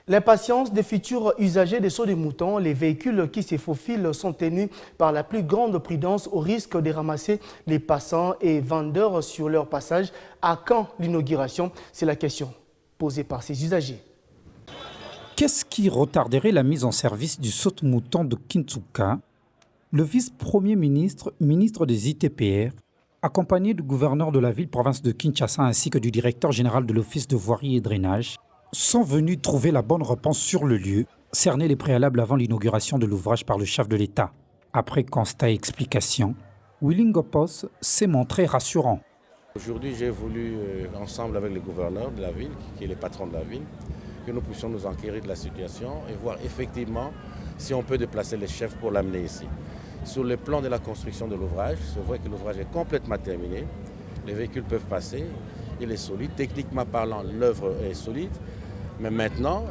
L'impatience des futurs usagers des sauts de moutons, les véhicules qui se faufilent sont tenus par la plus grande prudence au risque de ramasser les passants et vendeurs sur leur passage. À quand l'inauguration? C'est la question posée par ces usagers. Qu'est-ce qui retarderait la mise en service du saute-mouton de Kintsuka? Le vice-premier ministre, ministre des ITPR, accompagné du gouverneur de la ville-province de Kinshasa ainsi que du directeur général de l'Office de voirie et drainage, sont venus trouver la bonne réponse sur le lieu, cerner les préalables avant l'inauguration de l'ouvrage par le chef de l'État. Après constat et explication, Willy Ngopos s'est montré rassurant. Aujourd'hui, j'ai voulu, ensemble avec le gouverneur de la ville, qui est le patron de la ville, que nous puissions nous enquérir de la situation et voir effectivement si on peut déplacer les chefs pour l'amener ici. Sur le plan de la construction de l'ouvrage, je vois que l'ouvrage est complètement terminé. Les véhicules peuvent passer, il est solide. Techniquement parlant, l'œuvre est solide. Mais maintenant,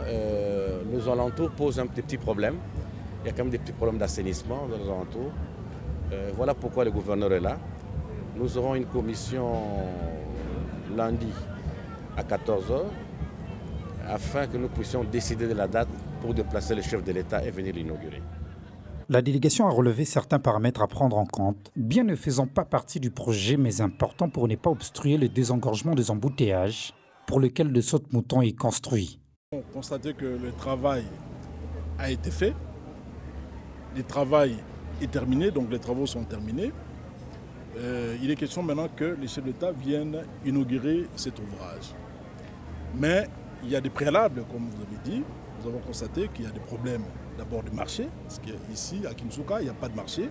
nos alentours posent un petit problème. Il y a quand même des petits problèmes d'assainissement dans nos alentours. Voilà pourquoi le gouverneur est là. Nous aurons une commission lundi à 14h afin que nous puissions décider de la date pour déplacer le chef de l'État et venir l'inaugurer. La délégation a relevé certains paramètres à prendre en compte, bien ne faisant pas partie du projet, mais importants pour ne pas obstruer le désengorgement des embouteillages pour lequel le saute-mouton est construit. On a constaté que le travail a été fait, le travail est terminé, donc les travaux sont terminés. Il est question maintenant que les chefs d'État viennent inaugurer cet ouvrage. Mais il y a des préalables, comme vous avez dit. Nous avons constaté qu'il y a des problèmes d'abord du marché, parce qu'ici, à Kinshasa, il n'y a pas de marché.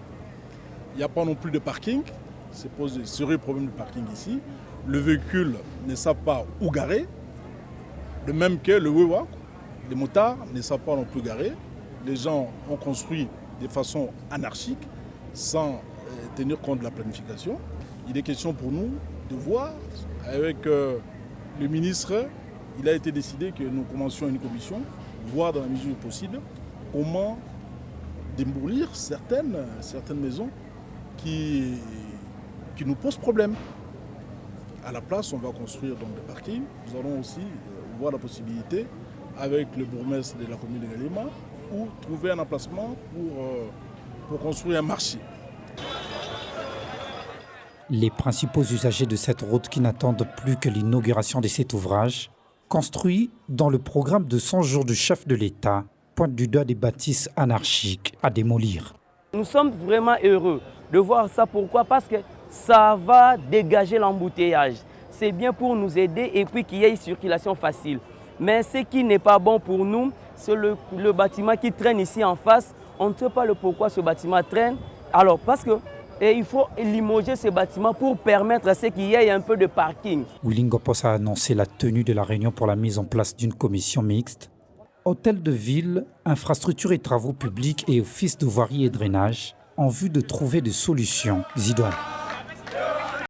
Il n'y a pas non plus de parking. C'est posé sérieux problème de parking ici. Le véhicule ne sait pas où garer. De même que le Wewa, les motards ne savent pas non plus garer. Les gens ont construit de façon anarchique, sans tenir compte de la planification. Il est question pour nous de voir avec le ministre. Il a été décidé que nous commencions une commission, voir dans la mesure possible comment démolir certaines maisons qui nous posent problème. À la place, on va construire donc des parkings. Nous allons aussi voir la possibilité, avec le bourgmestre de la commune de Galima, ou trouver un emplacement pour construire un marché. Les principaux usagers de cette route qui n'attendent plus que l'inauguration de cet ouvrage, construit dans le programme de 100 jours du chef de l'État, pointe du doigt des bâtisses anarchiques à démolir. Nous sommes vraiment heureux de voir ça. Pourquoi? Parce que ça va dégager l'embouteillage. C'est bien pour nous aider et puis qu'il y ait une circulation facile. Mais ce qui n'est pas bon pour nous, c'est le bâtiment qui traîne ici en face. On ne sait pas le pourquoi ce bâtiment traîne. Alors parce que il faut limoger ce bâtiment pour permettre à ce qu'il y ait un peu de parking. Willy Ngopos a annoncé la tenue de la réunion pour la mise en place d'une commission mixte. Hôtel de ville, infrastructures et travaux publics et office de voirie et drainage en vue de trouver des solutions idoines.